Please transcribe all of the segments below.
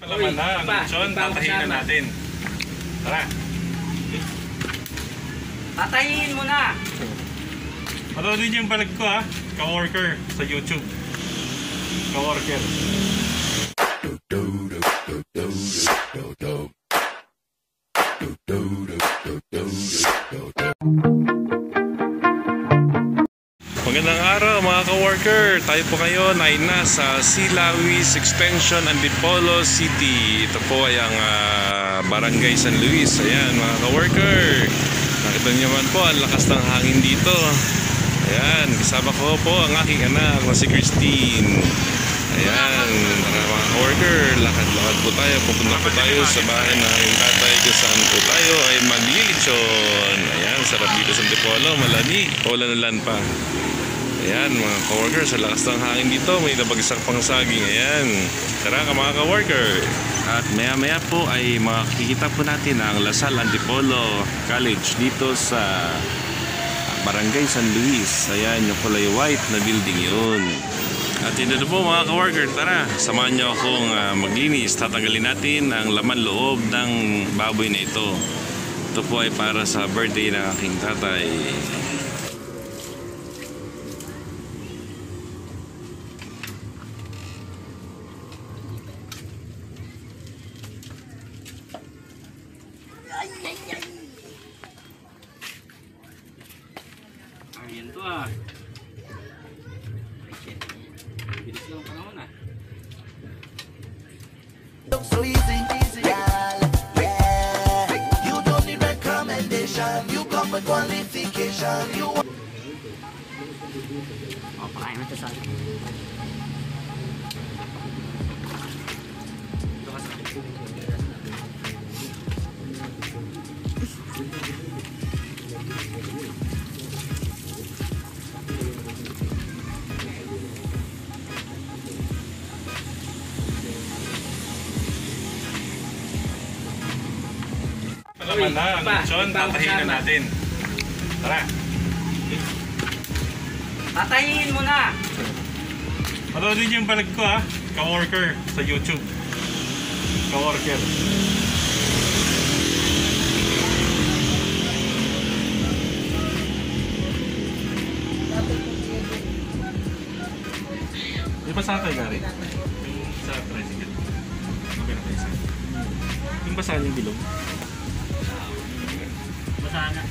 Alaman na, ang lechon, tatahiin na natin. Tara. Tatahiin mo na. Panoodin niyo yung balag ko ha, ka-worker sa YouTube. Ka-worker. Magandang araw mga ka-worker. Tayo po ngayon ay nasa Silawis Extension, Antipolo City. Ito po ay ang Barangay San Luis. Ayan mga ka-worker, nakita niyo naman po ang lakas ng hangin dito. Ayan, kasama ko po ang aking anak na si Christine. Ayan, mga ka-worker, lakad-lakad po tayo. Pupunta po tayo sa bahay ng aking tatay kung saan po tayo ay maglilitsyon. Ayan, sarap dito sa Antipolo, malani, ulan-ulan pa. Ayan mga ka-worker, sa lakas ng hangin dito may nabagsak pang saging. Ayan, tara ka mga ka-worker. At maya-maya po ay makikita po natin ang Lasal Antipolo College dito sa Barangay San Luis. Ayan, yung kulay white na building yun. At yun na po mga ka-worker, tara, samahan nyo akong maglinis. Tatanggalin natin ang laman loob ng baboy na ito. Ito po ay para sa birthday ng aking tatay. Ayan to bilis lang panahon Looks so easy, girl. Yeah, you don't need recommendation. You come with qualification. You want. pakain na ito sa akin. Ito ka sa akin. Alaman na, ang lechon, tatahiin na natin. Tara. Tatahiin mo na. Panoodin niyo yung balag ko ha, ka-worker sa YouTube. Ka-worker. Di ba saan kayo gari? Yung sa tricycle. Okay na kayo isa. Yung ba saan yung bilog? Basahan na.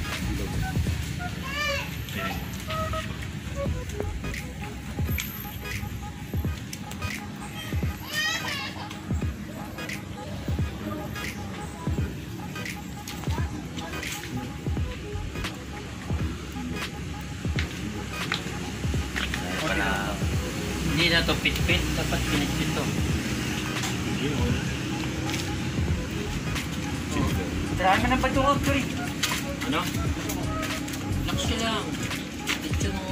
Hindi na to pit-pit, dapat pinit-pit to. Tirahan mo ng patungog, sorry. Ano? Relax ka lang. Dito mo.